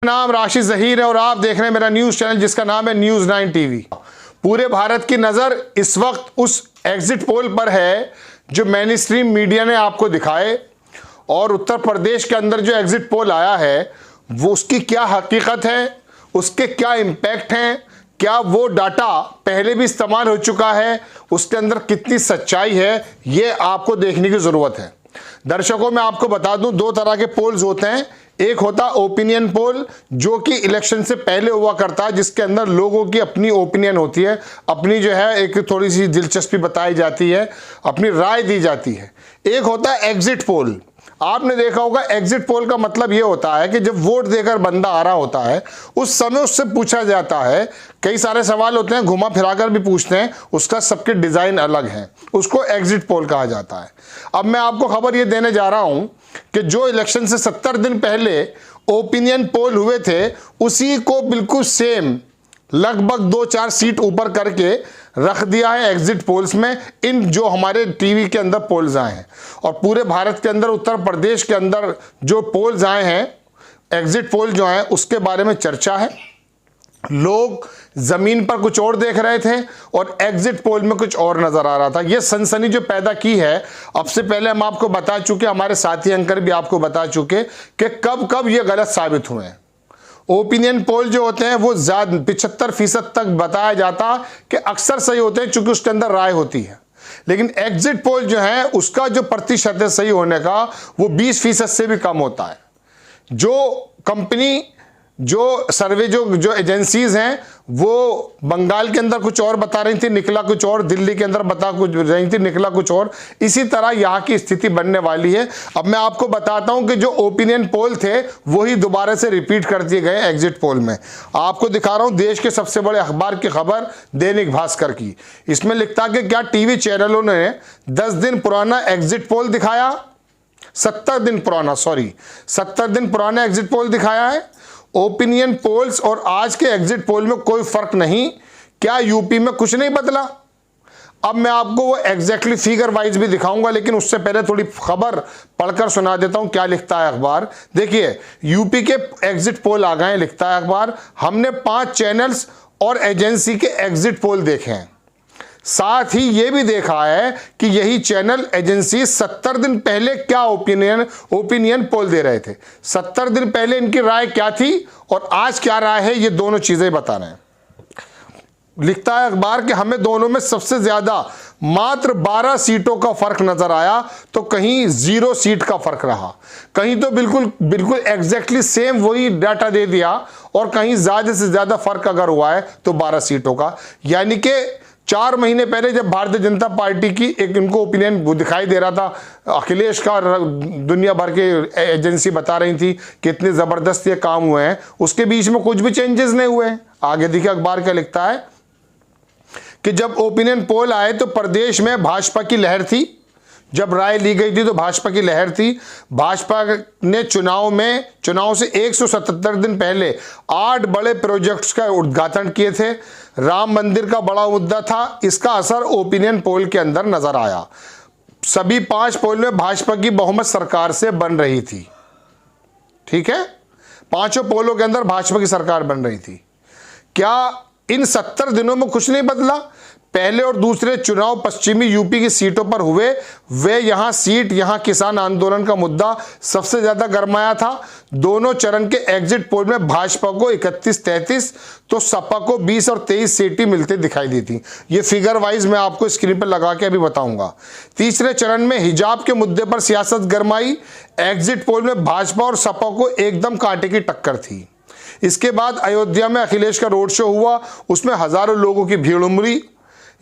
नाम राशिद जहीर है और आप देख रहे हैं मेरा न्यूज चैनल जिसका नाम है न्यूज 9 टीवी। पूरे भारत की नजर इस वक्त उस एग्जिट पोल पर है जो मेन स्ट्रीम मीडिया ने आपको दिखाए, और उत्तर प्रदेश के अंदर जो एग्जिट पोल आया है वो उसकी क्या हकीकत है, उसके क्या इम्पैक्ट हैं, क्या वो डाटा पहले भी इस्तेमाल हो चुका है, उसके अंदर कितनी सच्चाई है, ये आपको देखने की जरूरत है। दर्शकों मैं आपको बता दूं, दो तरह के पोल्स होते हैं। एक होता ओपिनियन पोल जो कि इलेक्शन से पहले हुआ करता है, जिसके अंदर लोगों की अपनी ओपिनियन होती है, अपनी जो है एक थोड़ी सी दिलचस्पी बताई जाती है, अपनी राय दी जाती है। एक होता है एग्जिट पोल। आपने देखा होगा एग्जिट पोल का मतलब यह होता है कि जब वोट देकर बंदा आ रहा होता है उस समय उससे पूछा जाता है, कई सारे सवाल होते हैं, घुमा फिराकर भी पूछते हैं, उसका सबके डिजाइन अलग है, उसको एग्जिट पोल कहा जाता है। अब मैं आपको खबर यह देने जा रहा हूं कि जो इलेक्शन से 70 दिन पहले ओपिनियन पोल हुए थे उसी को बिल्कुल सेम लगभग 2-4 सीट ऊपर करके रख दिया है एग्जिट पोल्स में, इन जो हमारे टीवी के अंदर पोल्स आए हैं। और पूरे भारत के अंदर उत्तर प्रदेश के अंदर जो पोल्स आए हैं एग्जिट पोल जो है उसके बारे में चर्चा है। लोग जमीन पर कुछ और देख रहे थे और एग्जिट पोल में कुछ और नजर आ रहा था। यह सनसनी जो पैदा की है, अब से पहले हम आपको बता चुके, हमारे साथी एंकर भी आपको बता चुके कि कब कब ये गलत साबित हुए हैं। ओपिनियन पोल जो होते हैं वो 75% तक बताया जाता कि अक्सर सही होते हैं चूंकि उसके अंदर राय होती है, लेकिन एग्जिट पोल जो है उसका जो प्रतिशत है सही होने का वो 20% से भी कम होता है। जो कंपनी जो सर्वे जो एजेंसीज हैं वो बंगाल के अंदर कुछ और बता रही थी, निकला कुछ और, दिल्ली के अंदर बता कुछ रही थी, निकला कुछ और। इसी तरह यहाँ की स्थिति बनने वाली है। अब मैं आपको बताता हूं कि जो ओपिनियन पोल थे वही दोबारा से रिपीट कर दिए गए एग्जिट पोल में। आपको दिखा रहा हूं देश के सबसे बड़े अखबार की खबर दैनिक भास्कर की। इसमें लिखता कि क्या टीवी चैनलों ने 10 दिन पुराना एग्जिट पोल दिखाया, 70 दिन पुराना एग्जिट पोल दिखाया है। ओपिनियन पोल्स और आज के एग्जिट पोल में कोई फर्क नहीं, क्या यूपी में कुछ नहीं बदला? अब मैं आपको वो एग्जैक्टली फिगर वाइज भी दिखाऊंगा, लेकिन उससे पहले थोड़ी खबर पढ़कर सुना देता हूं क्या लिखता है अखबार। देखिए यूपी के एग्जिट पोल आ गए, लिखता है अखबार, हमने 5 चैनल्स और एजेंसी के एग्जिट पोल देखे हैं, साथ ही यह भी देखा है कि यही चैनल एजेंसी 70 दिन पहले क्या ओपिनियन पोल दे रहे थे, 70 दिन पहले इनकी राय क्या थी और आज क्या राय है, ये दोनों चीजें बता रहे हैं। लिखता है अखबार कि हमें दोनों में सबसे ज्यादा मात्र 12 सीटों का फर्क नजर आया, तो कहीं 0 सीट का फर्क रहा, कहीं तो बिल्कुल एग्जैक्टली सेम वही डाटा दे दिया, और कहीं ज्यादा से ज्यादा फर्क अगर हुआ है तो 12 सीटों का। यानी कि 4 महीने पहले जब भारतीय जनता पार्टी की एक इनको ओपिनियन दिखाई दे रहा था, अखिलेश का दुनिया भर के एजेंसी बता रही थी कि इतने जबरदस्त ये काम हुए हैं, उसके बीच में कुछ भी चेंजेस नहीं हुए हैं। आगे देखिए अखबार क्या लिखता है कि जब ओपिनियन पोल आए तो प्रदेश में भाजपा की लहर थी, जब राय ली गई थी तो भाजपा की लहर थी। भाजपा ने चुनाव से 177 दिन पहले 8 बड़े प्रोजेक्ट्स का उद्घाटन किए थे। राम मंदिर का बड़ा मुद्दा था, इसका असर ओपिनियन पोल के अंदर नजर आया। सभी 5 पोल में भाजपा की बहुमत सरकार से बन रही थी, ठीक है, 5 पोलों के अंदर भाजपा की सरकार बन रही थी। क्या इन 70 दिनों में कुछ नहीं बदला? पहले और दूसरे चुनाव पश्चिमी यूपी की सीटों पर हुए, वे यहां किसान आंदोलन का मुद्दा सबसे ज्यादा गरमाया था। दोनों चरण के एग्जिट पोल में भाजपा को 31-33 तो सपा को 20 और 23 सीटें मिलती दिखाई दी थी। ये फिगर वाइज मैं आपको स्क्रीन पर लगा के अभी बताऊंगा। तीसरे चरण में हिजाब के मुद्दे पर सियासत गरमाई, एग्जिट पोल में भाजपा और सपा को एकदम कांटे की टक्कर थी। इसके बाद अयोध्या में अखिलेश का रोड शो हुआ, उसमें हजारों लोगों की भीड़ उमड़ी,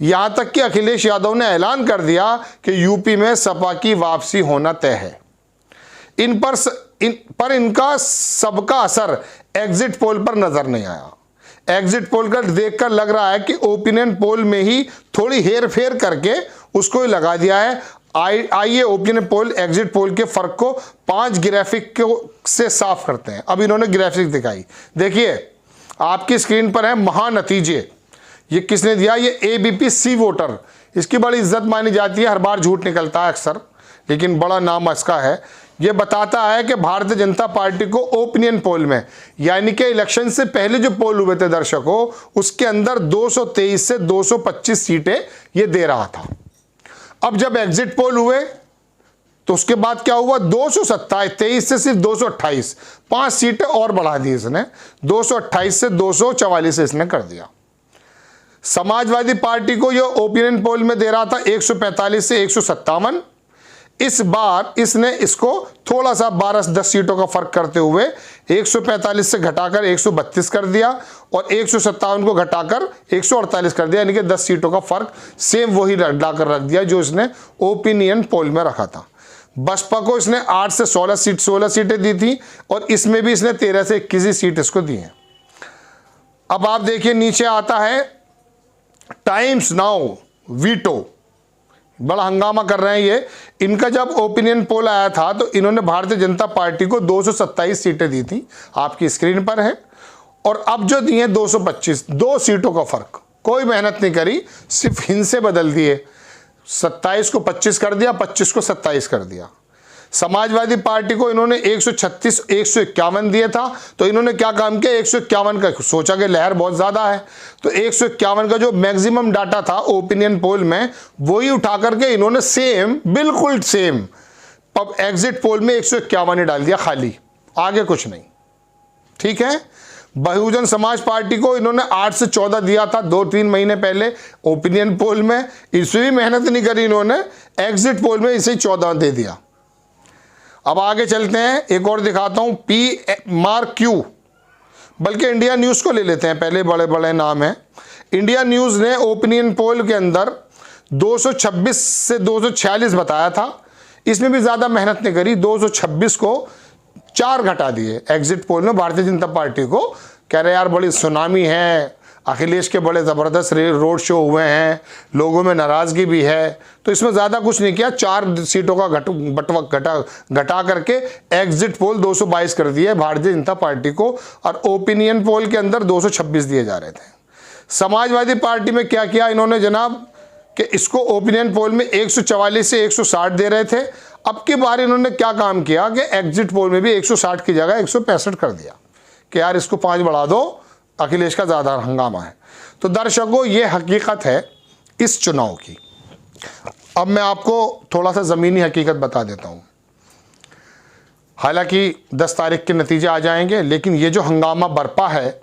यहां तक कि अखिलेश यादव ने ऐलान कर दिया कि यूपी में सपा की वापसी होना तय है। इन पर इनका सबका असर एग्जिट पोल पर नजर नहीं आया। एग्जिट पोल का देखकर लग रहा है कि ओपिनियन पोल में ही थोड़ी हेर फेर करके उसको ही लगा दिया है। आइए ओपिनियन पोल एग्जिट पोल के फर्क को 5 ग्राफिक से साफ करते हैं। अब इन्होंने ग्राफिक दिखाई, देखिए आपकी स्क्रीन पर है महानतीजे। ये किसने दिया? ये एबीपी सी वोटर, इसकी बड़ी इज्जत मानी जाती है, हर बार झूठ निकलता है अक्सर, लेकिन बड़ा नाम इसका है। ये बताता है कि भारतीय जनता पार्टी को ओपिनियन पोल में, यानी कि इलेक्शन से पहले जो पोल हुए थे दर्शकों, उसके अंदर 223 से 225 सीटें ये दे रहा था। अब जब एग्जिट पोल हुए तो उसके बाद क्या हुआ, 227 से सिर्फ 228, 5 सीटें और बढ़ा दी इसने, 228 से 244 इसने कर दिया। समाजवादी पार्टी को यह ओपिनियन पोल में दे रहा था 145 से 157। इस बार इसने इसको थोड़ा सा 12-10 सीटों का फर्क करते हुए 145 से घटाकर 132 कर दिया और 157 को घटाकर 148 कर दिया, यानी कि 10 सीटों का फर्क सेम वही लाकर रख दिया जो इसने ओपिनियन पोल में रखा था। बसपा को इसने 8 से 16 सीटें दी थी और इसमें भी इसने 13 से 21 सीट इसको दी हैं। अब आप देखिए नीचे आता है टाइम्स नाउ वीटो, बड़ा हंगामा कर रहे हैं ये। इनका जब ओपिनियन पोल आया था तो इन्होंने भारतीय जनता पार्टी को 227 सीटें दी थी, आपकी स्क्रीन पर है, और अब जो दी है 225, 2 सीटों का फर्क। कोई मेहनत नहीं करी, सिर्फ हिंद से बदल दिए, 27 को 25 कर दिया, 25 को 27 कर दिया। समाजवादी पार्टी को इन्होंने 136 151 दिया था, तो इन्होंने क्या काम किया, 151 का, सोचा कि लहर बहुत ज़्यादा है तो 151 का जो मैक्सिमम डाटा था ओपिनियन पोल में वही उठा करके इन्होंने सेम, बिल्कुल सेम एग्जिट पोल में 151 ही डाल दिया खाली, आगे कुछ नहीं। ठीक है, बहुजन समाज पार्टी को इन्होंने 8 से 14 दिया था 2-3 महीने पहले ओपिनियन पोल में, इसमें भी मेहनत नहीं करी इन्होंने, एग्जिट पोल में इसे 14 दे दिया। अब आगे चलते हैं, एक और दिखाता हूं, PMRQ, बल्कि इंडिया न्यूज़ को ले लेते हैं पहले, बड़े बड़े नाम हैं। इंडिया न्यूज़ ने ओपिनियन पोल के अंदर 226 से 246 बताया था, इसमें भी ज़्यादा मेहनत नहीं करी, 226 को 4 घटा दिए एग्जिट पोल में भारतीय जनता पार्टी को। कह रहे यार बड़ी सुनामी है, अखिलेश के बड़े ज़बरदस्त रोड शो हुए हैं, लोगों में नाराज़गी भी है, तो इसमें ज़्यादा कुछ नहीं किया, 4 सीटों का घटा करके एग्जिट पोल 222 कर दिए भारतीय जनता पार्टी को, और ओपिनियन पोल के अंदर 226 दिए जा रहे थे। समाजवादी पार्टी में क्या किया इन्होंने जनाब, कि इसको ओपिनियन पोल में 144 से 160 दे रहे थे, अब की बार इन्होंने क्या काम किया कि एग्जिट पोल में भी 160 की जगह 165 कर दिया कि यार इसको 5 बढ़ा दो, अखिलेश का ज़्यादा हंगामा है। तो दर्शकों ये हकीकत है इस चुनाव की। अब मैं आपको थोड़ा सा ज़मीनी हकीकत बता देता हूँ। हालांकि 10 तारीख के नतीजे आ जाएंगे, लेकिन ये जो हंगामा बरपा है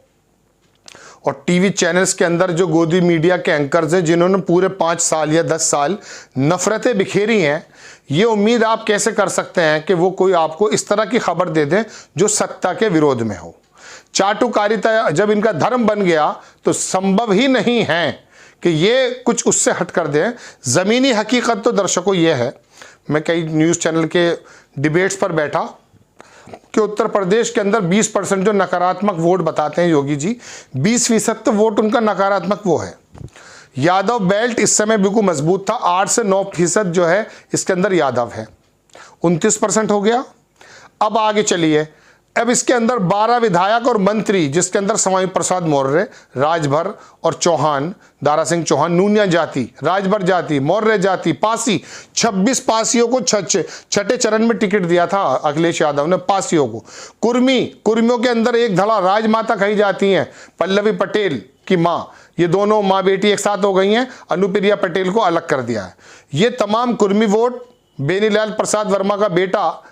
और टीवी चैनल्स के अंदर जो गोदी मीडिया के एंकर्स हैं जिन्होंने पूरे 5 साल या 10 साल नफ़रतें बिखेरी हैं, ये उम्मीद आप कैसे कर सकते हैं कि वो कोई आपको इस तरह की खबर दे दें जो सत्ता के विरोध में हो। चाटुकारिता जब इनका धर्म बन गया तो संभव ही नहीं है कि ये कुछ उससे हट कर दें। ज़मीनी हकीकत तो दर्शकों ये है, मैं कई न्यूज़ चैनल के डिबेट्स पर बैठा कि उत्तर प्रदेश के अंदर 20% जो नकारात्मक वोट बताते हैं योगी जी, 20% तो वोट उनका नकारात्मक वो है। यादव बेल्ट इस समय बिल्कुल मजबूत था, 8 से 9% जो है इसके अंदर यादव है, 29% हो गया। अब आगे चलिए, अब इसके अंदर 12 विधायक और मंत्री, जिसके अंदर स्वामी प्रसाद मौर्य, राजभर और चौहान, दारा सिंह चौहान, नूनिया जाति, राजभर जाति, मौर्य जाति, पासी, 26 पासियों को छठे चरण में टिकट दिया था अखिलेश यादव ने पासियों को। कुर्मियों के अंदर एक धड़ा राजमाता कही जाती हैं, पल्लवी पटेल की माँ, ये दोनों माँ बेटी एक साथ हो गई हैं, अनुप्रिया पटेल को अलग कर दिया है। ये तमाम कुर्मी वोट, बेनीलाल प्रसाद वर्मा का बेटा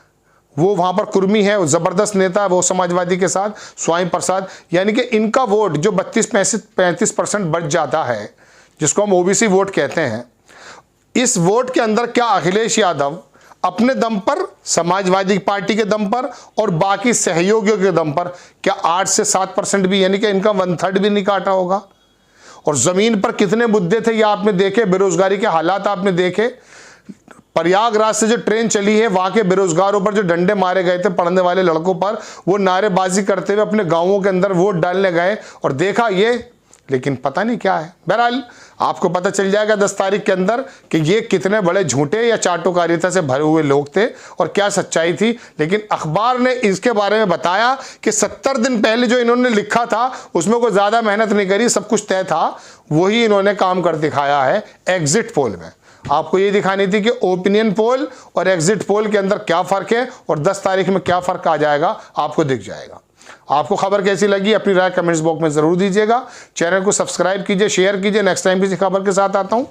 वो वहाँ पर कुर्मी है, वो ज़बरदस्त नेता है, वो समाजवादी के साथ, स्वामी प्रसाद, यानी कि इनका वोट जो 32-35% बच जाता है, जिसको हम ओबीसी वोट कहते हैं, इस वोट के अंदर क्या अखिलेश यादव अपने दम पर, समाजवादी पार्टी के दम पर और बाकी सहयोगियों के दम पर क्या 8 से 7% भी, यानी कि इनका 1/3 भी नहीं काटा होगा? और ज़मीन पर कितने मुद्दे थे ये आपने देखे, बेरोजगारी के हालात आपने देखे। प्रयागराज से जो ट्रेन चली है, वहाँ के बेरोजगारों पर जो डंडे मारे गए थे पढ़ने वाले लड़कों पर, वो नारेबाजी करते हुए अपने गांवों के अंदर वोट डालने गए और देखा ये, लेकिन पता नहीं क्या है। बहरहाल आपको पता चल जाएगा 10 तारीख के अंदर कि ये कितने बड़े झूठे या चाटुकारिता से भरे हुए लोग थे और क्या सच्चाई थी। लेकिन अखबार ने इसके बारे में बताया कि 70 दिन पहले जो इन्होंने लिखा था उसमें कोई ज़्यादा मेहनत नहीं करी, सब कुछ तय था, वही इन्होंने काम कर दिखाया है एग्जिट पोल में। आपको ये दिखानी थी कि ओपिनियन पोल और एग्जिट पोल के अंदर क्या फ़र्क है और 10 तारीख में क्या फ़र्क आ जाएगा आपको दिख जाएगा। आपको खबर कैसी लगी अपनी राय कमेंट्स बॉक्स में ज़रूर दीजिएगा। चैनल को सब्सक्राइब कीजिए, शेयर कीजिए। नेक्स्ट टाइम किसी खबर के साथ आता हूँ।